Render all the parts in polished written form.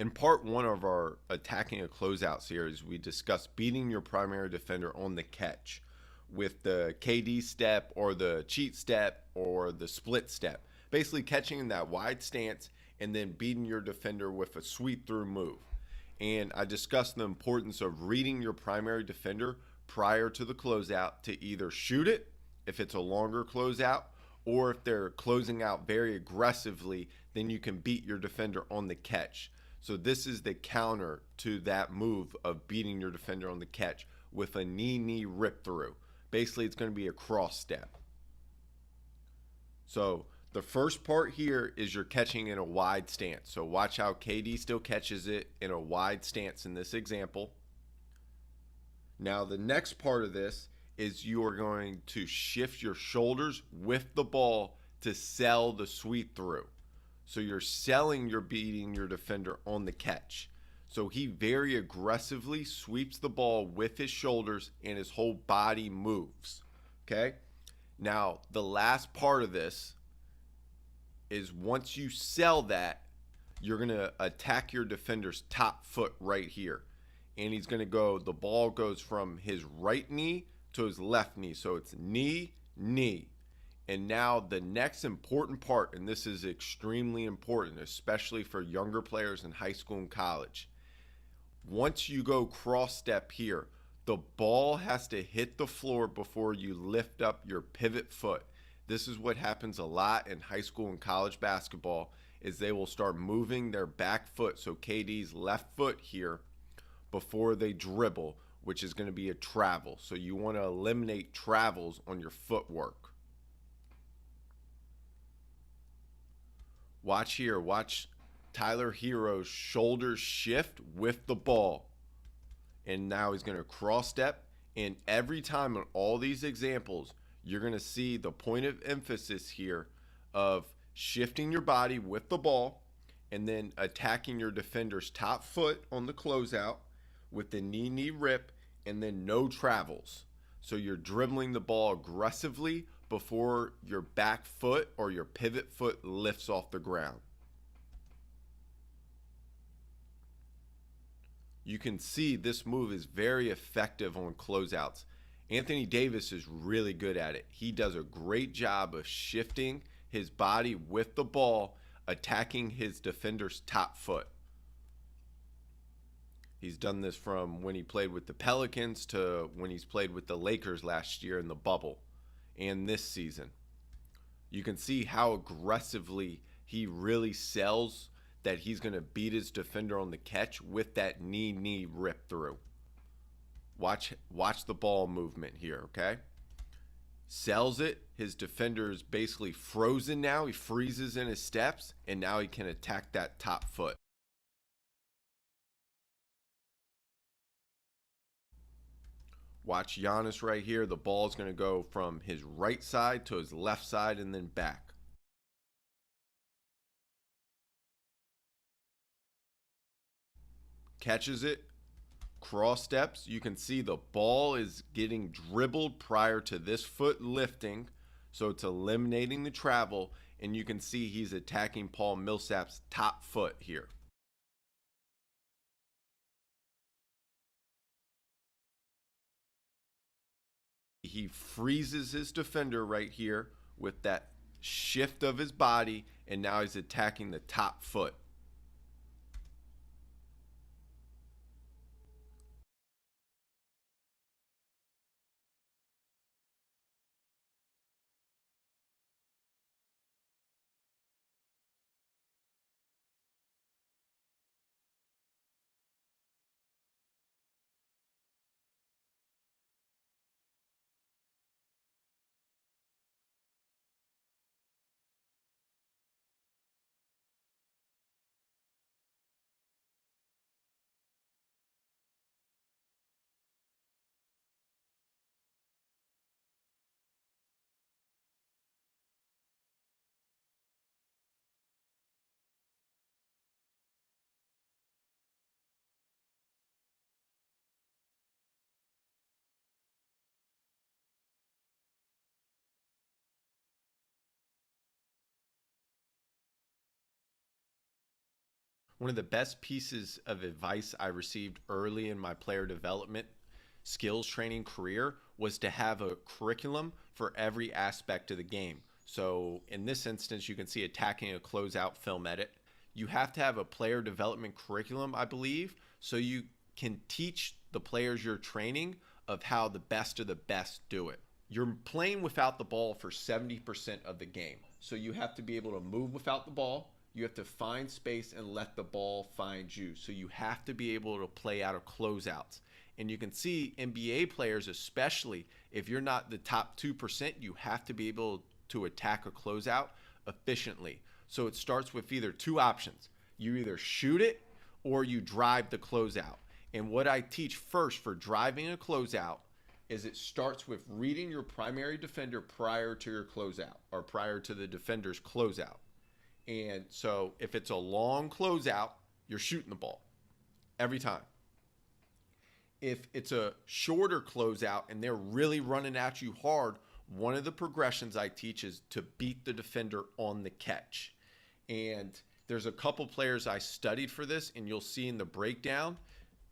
In part one of our Attacking a Closeout series, we discussed beating your primary defender on the catch with the KD step or the cheat step or the split step. Basically, catching in that wide stance and then beating your defender with a sweep through move. And I discussed the importance of reading your primary defender prior to the closeout to either shoot it if it's a longer closeout, or if they're closing out very aggressively, then you can beat your defender on the catch. So this is the counter to that move of beating your defender on the catch with a knee rip through. Basically, it's going to be a cross step. So the first part here is you're catching in a wide stance. So watch how KD still catches it in a wide stance in this example. Now the next part of this is you are going to shift your shoulders with the ball to sell the sweep through. So you're selling, you're beating your defender on the catch. So he very aggressively sweeps the ball with his shoulders and his whole body moves. Okay? Now, the last part of this is once you sell that, you're going to attack your defender's top foot right here. And he's going to go, the ball goes from his right knee to his left knee. So it's knee, knee. And now the next important part, and this is extremely important, especially for younger players in high school and college. Once you go cross step here, the ball has to hit the floor before you lift up your pivot foot. This is what happens a lot in high school and college basketball, is they will start moving their back foot, so KD's left foot here, before they dribble, which is going to be a travel. So you want to eliminate travels on your footwork. Watch here. Watch Tyler Hero's shoulders shift with the ball. And now he's going to cross step. And every time in all these examples, you're going to see the point of emphasis here of shifting your body with the ball and then attacking your defender's top foot on the closeout with the knee rip and then no travels. So you're dribbling the ball aggressively before your back foot or your pivot foot lifts off the ground. You can see this move is very effective on closeouts. Anthony Davis is really good at it. He does a great job of shifting his body with the ball, attacking his defender's top foot. He's done this from when he played with the Pelicans to when he's played with the Lakers last year in the bubble and this season. You can see how aggressively he really sells that he's going to beat his defender on the catch with that knee rip through. Watch the ball movement here, okay? Sells it. His defender is basically frozen now. He freezes in his steps, and now he can attack that top foot. Watch Giannis right here. The ball is going to go from his right side to his left side and then back. Catches it, cross steps. You can see the ball is getting dribbled prior to this foot lifting, so it's eliminating the travel, and you can see he's attacking Paul Millsap's top foot here. He freezes his defender right here with that shift of his body, and now he's attacking the top foot. One of the best pieces of advice I received early in my player development skills training career was to have a curriculum for every aspect of the game. So in this instance, you can see attacking a closeout film edit. You have to have a player development curriculum, I believe, so you can teach the players you're training of how the best of the best do it. You're playing without the ball for 70% of the game. So you have to be able to move without the ball. You have to find space and let the ball find you. So you have to be able to play out of closeouts. And you can see NBA players, especially if you're not the top 2%, you have to be able to attack a closeout efficiently. So it starts with either two options. You either shoot it or you drive the closeout. And what I teach first for driving a closeout is it starts with reading your primary defender prior to your closeout or prior to the defender's closeout. And so if it's a long closeout, you're shooting the ball every time. If it's a shorter closeout and they're really running at you hard, one of the progressions I teach is to beat the defender on the catch. And there's a couple players I studied for this, and you'll see in the breakdown,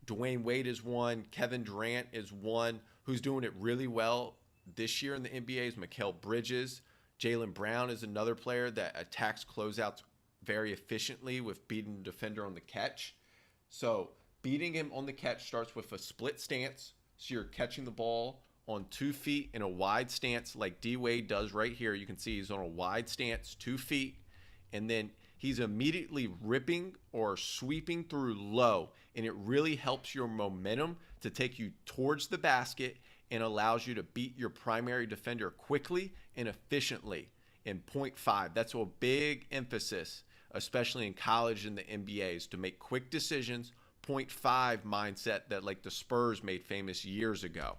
Dwayne Wade is one, Kevin Durant is one. Who's doing it really well this year in the NBA is Mikal Bridges. Jaylen Brown is another player that attacks closeouts very efficiently with beating the defender on the catch. So beating him on the catch starts with a split stance. So you're catching the ball on 2 feet in a wide stance like D Wade does right here. You can see he's on a wide stance, 2 feet. And then he's immediately ripping or sweeping through low. And it really helps your momentum to take you towards the basket and allows you to beat your primary defender quickly and efficiently in 0.5. That's a big emphasis, especially in college and the NBA, is to make quick decisions, 0.5 mindset that like the Spurs made famous years ago.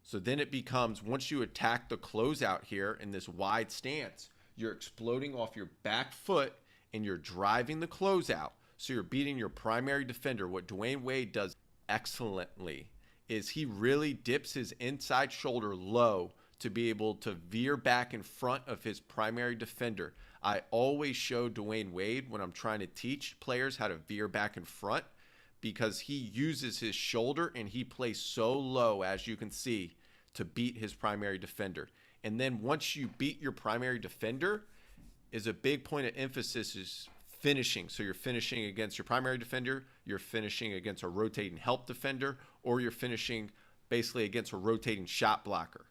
So then it becomes, once you attack the closeout here in this wide stance, you're exploding off your back foot and you're driving the closeout. So you're beating your primary defender. What Dwayne Wade does excellently is he really dips his inside shoulder low to be able to veer back in front of his primary defender. I always show Dwayne Wade when I'm trying to teach players how to veer back in front because he uses his shoulder and he plays so low, as you can see, to beat his primary defender. And then once you beat your primary defender, is a big point of emphasis is finishing. So you're finishing against your primary defender, you're finishing against a rotating help defender, or you're finishing basically against a rotating shot blocker.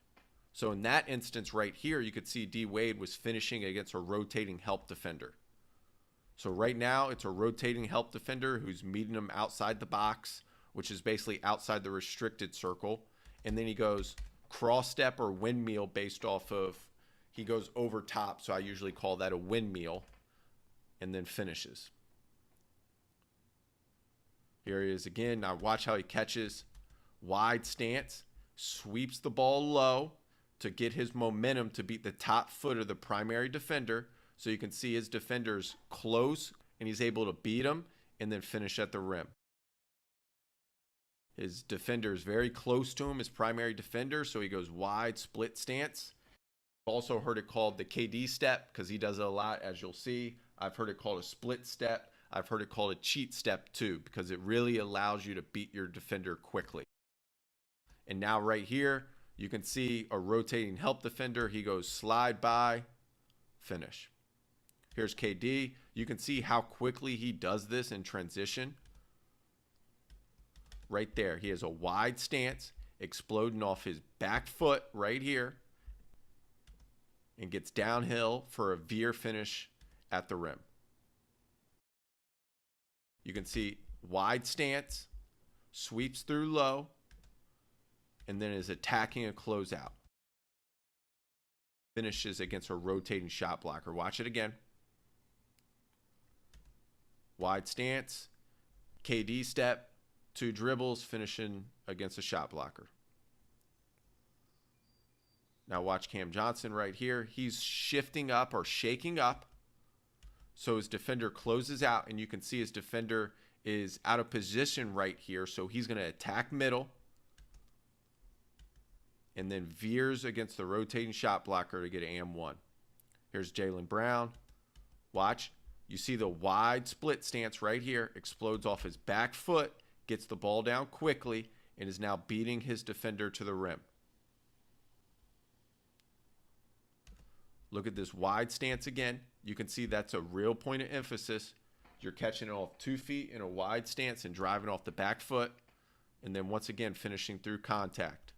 So in that instance right here, you could see D Wade was finishing against a rotating help defender. So right now it's a rotating help defender who's meeting him outside the box, which is basically outside the restricted circle. And then he goes cross step or windmill based off of, he goes over top. So I usually call that a windmill, and then finishes. Here he is again. Now watch how he catches. Wide stance, sweeps the ball low to get his momentum to beat the top foot of the primary defender. So you can see his defender's close and he's able to beat him and then finish at the rim. His defender is very close to him, his primary defender, so he goes wide split stance. Also heard it called the KD step because he does it a lot, as you'll see. I've heard it called a split step. I've heard it called a cheat step too because it really allows you to beat your defender quickly. And now right here, you can see a rotating help defender. He goes slide by, finish. Here's KD. You can see how quickly he does this in transition. Right there, he has a wide stance, exploding off his back foot right here, and gets downhill for a veer finish at the rim. You can see wide stance, sweeps through low, and then is attacking a closeout. Finishes against a rotating shot blocker. Watch it again. Wide stance, KD step, 2 dribbles, finishing against a shot blocker. Now watch Cam Johnson right here. He's shifting up or shaking up. So his defender closes out, and you can see his defender is out of position right here. So he's going to attack middle and then veers against the rotating shot blocker to get an and one. Here's Jaylen Brown. Watch. You see the wide split stance right here, explodes off his back foot, gets the ball down quickly, and is now beating his defender to the rim. Look at this wide stance again. You can see that's a real point of emphasis. You're catching it off 2 feet in a wide stance and driving off the back foot, and then once again finishing through contact.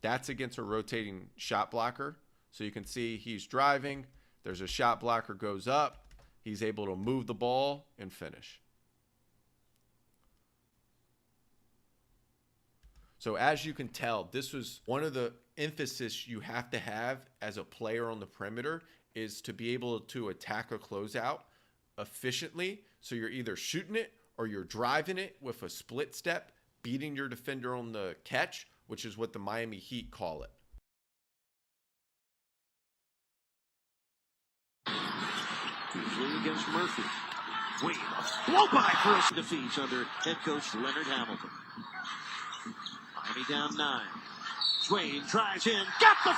That's against a rotating shot blocker. So you can see he's driving. There's a shot blocker goes up. He's able to move the ball and finish. So as you can tell, this was one of the emphasis you have to have as a player on the perimeter, is to be able to attack a closeout efficiently. So you're either shooting it or you're driving it with a split step, beating your defender on the catch, which is what the Miami Heat call it. Usually against Murphy. Wade, blow by first defeats under head coach Leonard Hamilton. Miami down 9. Swain drives in, got the...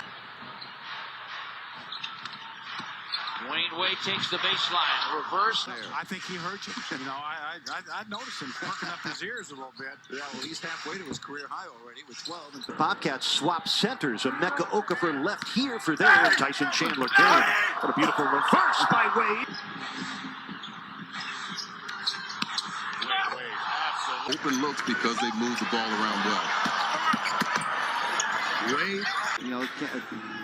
Dwayne Wade takes the baseline, reverse. I think he hurt you. You know, I noticed him perking up his ears a little bit. Yeah, well, he's halfway to his career high already with 12. The Bobcats swap centers. Emeka Okafor left here for there. And Tyson Chandler came. What a beautiful reverse by Wade. Open looks because they moved the ball around well. Wade, you know,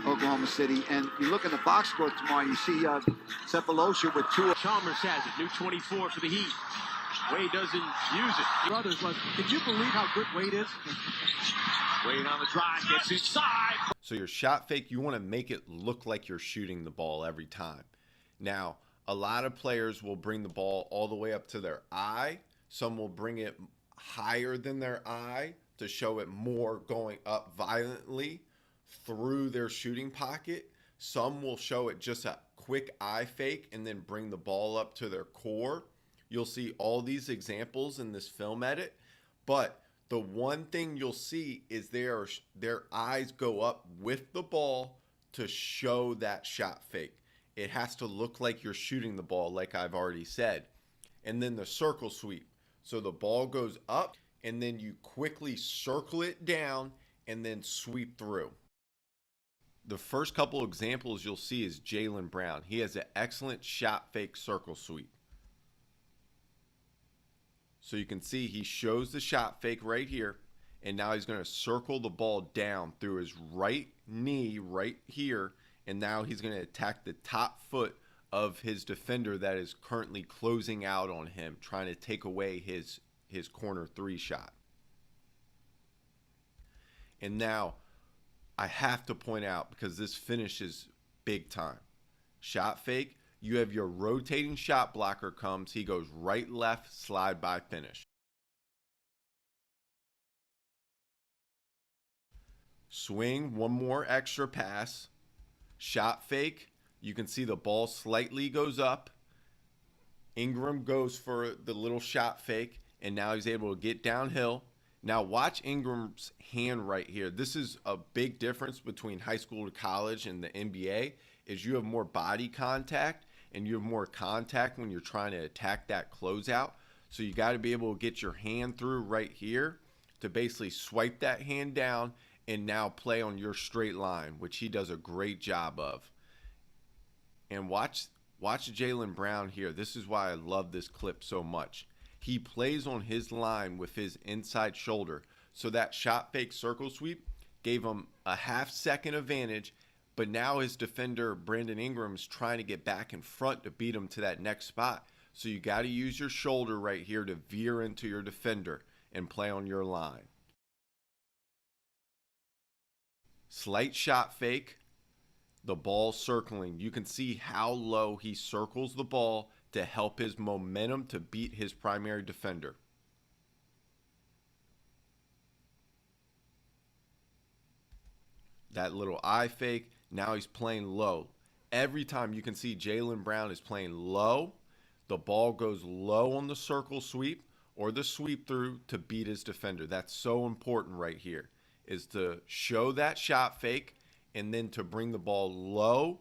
Oklahoma City, and you look in the box score tomorrow, you see Cephalosha with 2. Chalmers has it, new 24 for the Heat. Wade doesn't use it. Brothers, can you believe how good Wade is? Wade on the drive, gets inside. So your shot fake, you want to make it look like you're shooting the ball every time. Now, a lot of players will bring the ball all the way up to their eye. Some will bring it higher than their eye to show it more going up violently through their shooting pocket. Some will show it just a quick eye fake and then bring the ball up to their core. You'll see all these examples in this film edit, but the one thing you'll see is their eyes go up with the ball to show that shot fake. It has to look like you're shooting the ball, like I've already said. And then the circle sweep. So the ball goes up, and then you quickly circle it down and then sweep through. The first couple examples you'll see is Jaylen Brown. He has an excellent shot fake circle sweep. So you can see he shows the shot fake right here, and now he's going to circle the ball down through his right knee right here, and now he's going to attack the top foot of his defender that is currently closing out on him, trying to take away his corner 3 shot. And now I have to point out, because this finish is big time. Shot fake, you have your rotating shot blocker comes, he goes right, left, slide by finish. Swing, one more extra pass. Shot fake, you can see the ball slightly goes up. Ingram goes for the little shot fake, and now he's able to get downhill. Now watch Ingram's hand right here. This is a big difference between high school to college and the NBA, is you have more body contact and you have more contact when you're trying to attack that closeout. So you got to be able to get your hand through right here to basically swipe that hand down and now play on your straight line, which he does a great job of. And watch Jaylen Brown here. This is why I love this clip so much. He plays on his line with his inside shoulder. So that shot fake circle sweep gave him a half-second advantage, but now his defender, Brandon Ingram, is trying to get back in front to beat him to that next spot. So you got to use your shoulder right here to veer into your defender and play on your line. Slight shot fake. The ball circling. You can see how low he circles the ball to help his momentum to beat his primary defender. That little eye fake, now he's playing low. Every time you can see Jaylen Brown is playing low, the ball goes low on the circle sweep or the sweep through to beat his defender. That's so important right here, is to show that shot fake and then to bring the ball low,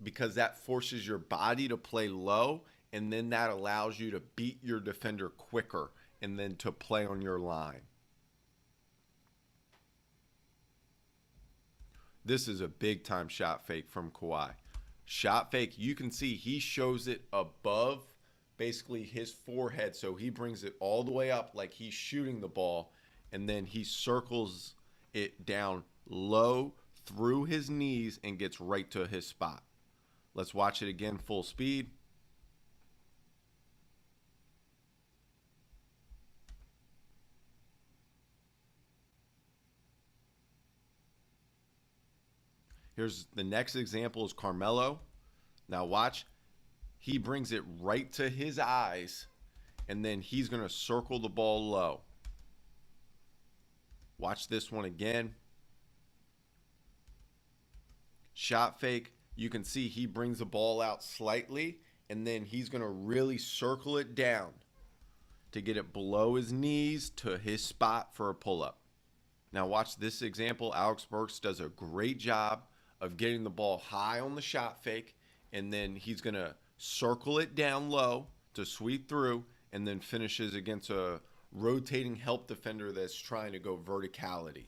because that forces your body to play low, and then that allows you to beat your defender quicker and then to play on your line. This is a big time shot fake from Kawhi. Shot fake, you can see he shows it above basically his forehead, so he brings it all the way up like he's shooting the ball, and then he circles it down low through his knees and gets right to his spot. Let's watch it again full speed. Here's the next example is Carmelo. Now watch. He brings it right to his eyes, and then he's going to circle the ball low. Watch this one again. Shot fake. You can see he brings the ball out slightly, and then he's going to really circle it down to get it below his knees to his spot for a pull-up. Now watch this example. Alex Burks does a great job of getting the ball high on the shot fake, and then he's going to circle it down low to sweep through, and then finishes against a rotating help defender that's trying to go verticality.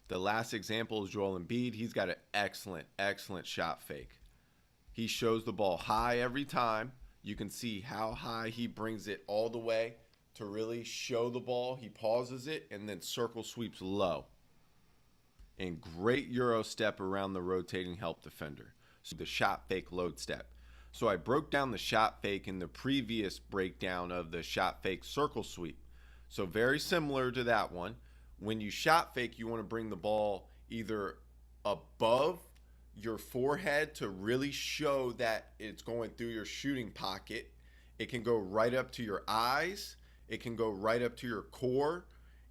The last example is Joel Embiid. He's got an excellent shot fake. He shows the ball high every time. You can see how high he brings it all the way to really show the ball. He pauses it and then circle sweeps low. And great Euro step around the rotating help defender. So the shot fake load step. So I broke down the shot fake in the previous breakdown of the shot fake circle sweep. So very similar to that one. When you shot fake, you want to bring the ball either above your forehead to really show that it's going through your shooting pocket. It can go right up to your eyes. It can go right up to your core.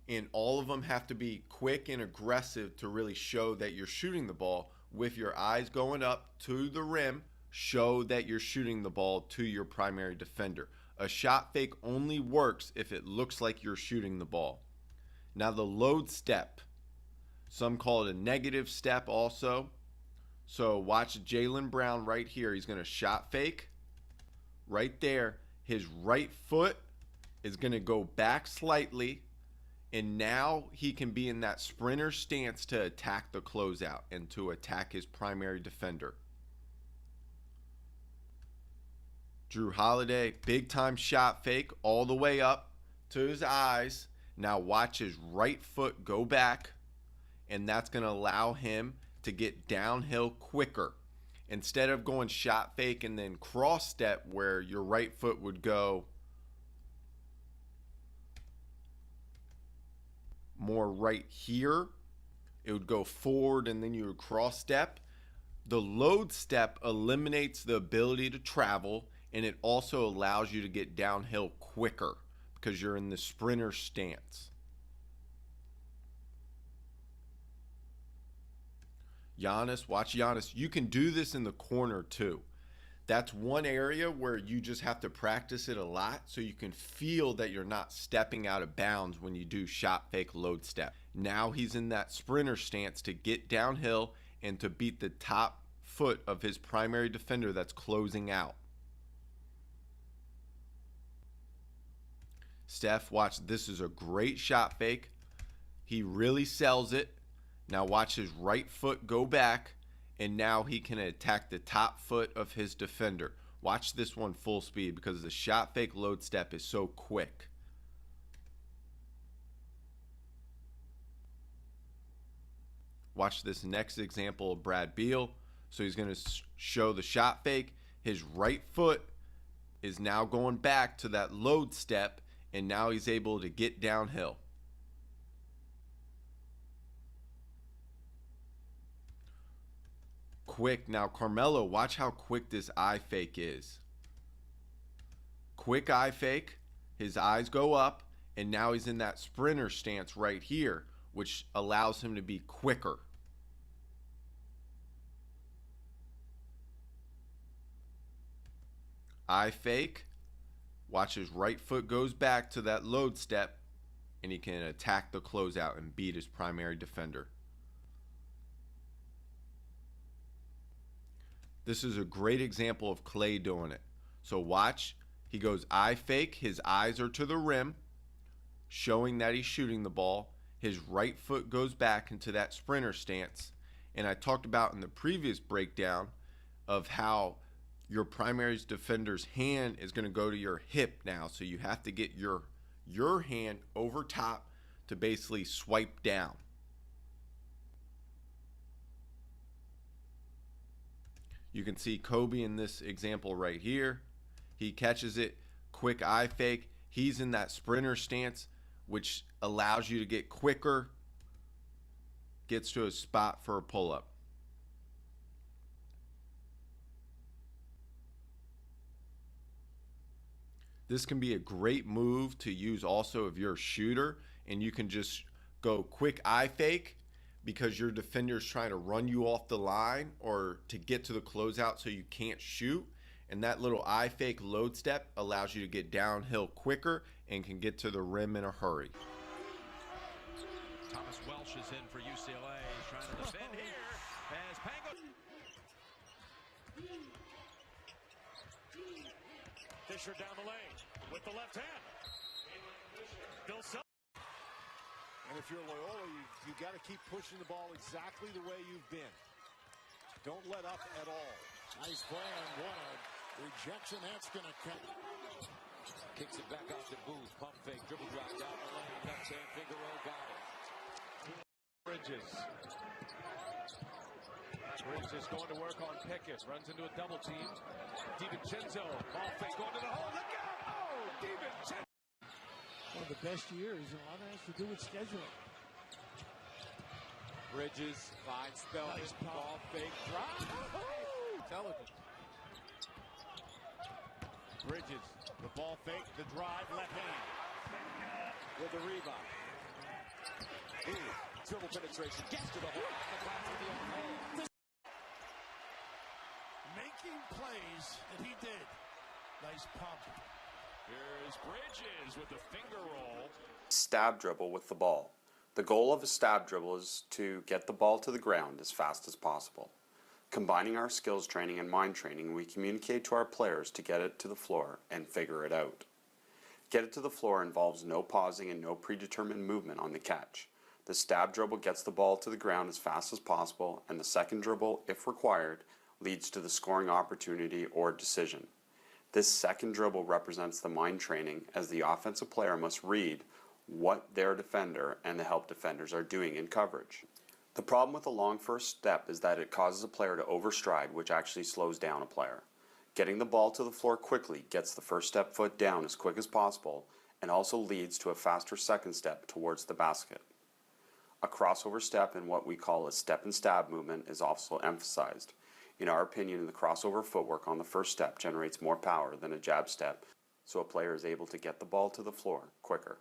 And all of them have to be quick and aggressive to really show that you're shooting the ball with your eyes going up to the rim. Show that you're shooting the ball to your primary defender. A shot fake only works if it looks like you're shooting the ball. Now the load step, some call it a negative step also. So watch Jaylen Brown right here. He's going to shot fake right there. His right foot is going to go back slightly, and now he can be in that sprinter stance to attack the closeout and to attack his primary defender. Drew Holiday, big time shot fake all the way up to his eyes. Now watch his right foot go back, and that's going to allow him to get downhill quicker. Instead of going shot fake and then cross step where your right foot would go more right here, it would go forward and then you would cross step. The load step eliminates the ability to travel, and it also allows you to get downhill quicker because you're in the sprinter stance. Giannis, watch Giannis. You can do this in the corner too. That's one area where you just have to practice it a lot so you can feel that you're not stepping out of bounds when you do shot fake load step. Now he's in that sprinter stance to get downhill and to beat the top foot of his primary defender that's closing out. Steph, watch, this is a great shot fake. He really sells it. Now watch his right foot go back, and now he can attack the top foot of his defender. Watch this one full speed because the shot fake load step is so quick. Watch this next example of Brad Beal. So he's going to show the shot fake. His right foot is now going back to that load step, and now he's able to get downhill. Quick. Now Carmelo, watch how quick this eye fake is. Quick eye fake. His eyes go up, and now he's in that sprinter stance right here, which allows him to be quicker. Eye fake. Watch his right foot goes back to that load step, and he can attack the closeout and beat his primary defender. This is a great example of Clay doing it. So watch, he goes eye fake, his eyes are to the rim, showing that he's shooting the ball. His right foot goes back into that sprinter stance. And I talked about in the previous breakdown of how your primary defender's hand is going to go to your hip now. So you have to get your hand over top to basically swipe down. You can see Kobe in this example right here. He catches it, quick eye fake. He's in that sprinter stance, which allows you to get quicker, gets to a spot for a pull-up. This can be a great move to use also if you're a shooter and you can just go quick eye fake because your defender's trying to run you off the line or to get to the closeout so you can't shoot. And that little eye fake load step allows you to get downhill quicker and can get to the rim in a hurry. Thomas Welsh is in for UCLA. He's trying to defend here as Pango. Fisher down the lane with the left hand. Bill Self. And if you're Loyola, you got to keep pushing the ball exactly the way you've been. Don't let up at all. Nice play on one. Rejection, that's going to cut. Kicks it back out to Booth. Pump fake, dribble drive down the lane. Left hand, Figueroa got it. Bridges. Bridges going to work on Pickett. Runs into a double team. DiVincenzo. Ball fake going to the hole. Look out! Oh, DiVincenzo. One of the best years, and a lot of that has to do with scheduling. Bridges finds Spellman. Nice Ball fake drop. Intelligent. Bridges, the ball fake, the drive, left hand. With the rebound. Ooh, dribble penetration, gets to the hole. Making plays that he did. Nice pump. Here's Bridges with the finger roll. Stab dribble with the ball. The goal of a stab dribble is to get the ball to the ground as fast as possible. Combining our skills training and mind training, we communicate to our players to get it to the floor and figure it out. Get it to the floor involves no pausing and no predetermined movement on the catch. The stab dribble gets the ball to the ground as fast as possible, and the second dribble, if required, leads to the scoring opportunity or decision. This second dribble represents the mind training, as the offensive player must read what their defender and the help defenders are doing in coverage. The problem with a long first step is that it causes a player to overstride, which actually slows down a player. Getting the ball to the floor quickly gets the first step foot down as quick as possible and also leads to a faster second step towards the basket. A crossover step in what we call a step and stab movement is also emphasized. In our opinion, the crossover footwork on the first step generates more power than a jab step, so a player is able to get the ball to the floor quicker.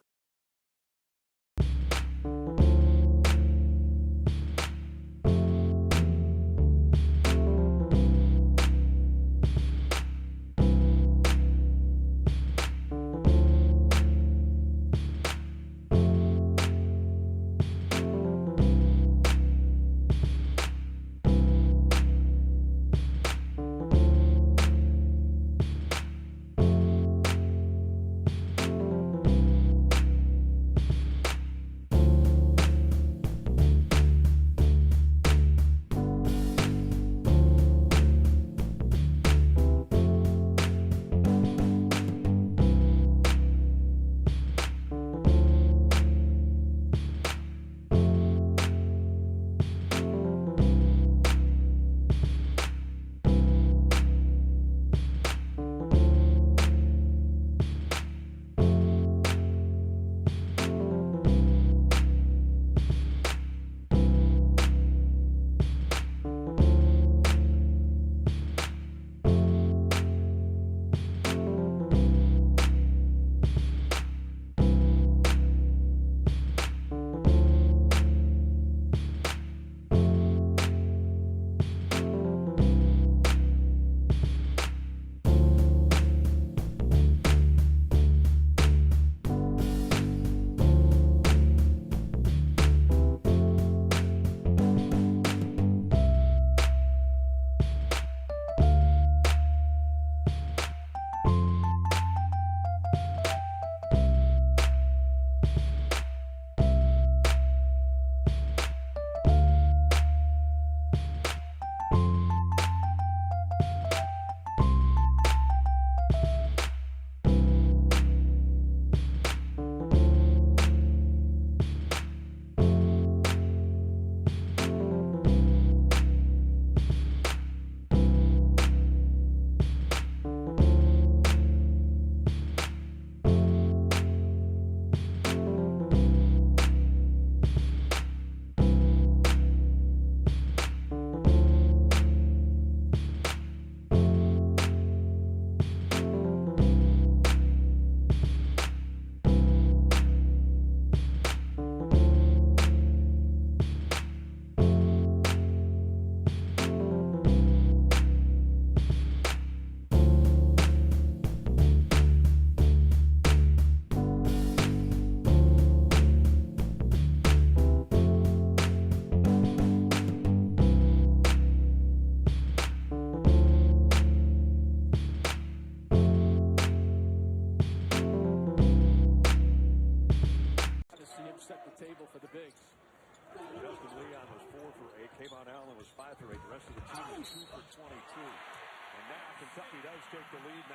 makes. Justin Leon was 4 for 8. Kayvon Allen was 5 for 8. The rest of the team was 2 for 22. And now Kentucky does take the lead.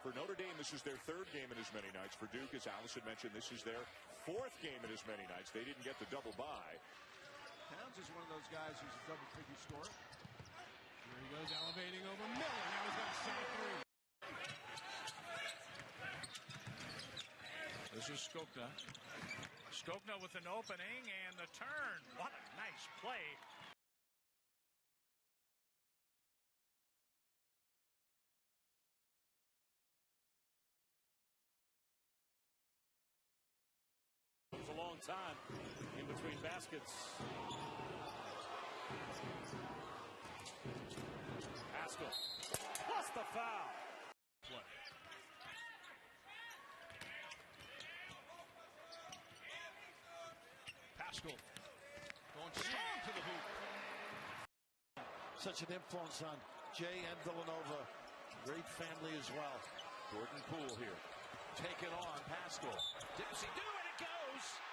For Notre Dame, this is their 3rd game in as many nights. For Duke, as Alice had mentioned, this is their 4th game in as many nights. They didn't get the double bye. Towns is one of those guys who's a double-figure scorer. Here he goes, elevating over Miller. Now he's got a shot 3. This is Skokna. Skokna with an opening and the turn. What a nice play. It was a long time in between baskets. Pascal plus the foul. What? Pascal going strong to the hoop. Such an influence on Jay and Villanova. Great family as well. Jordan Poole here. Take it on. Pascal. Didn't see do it. It goes.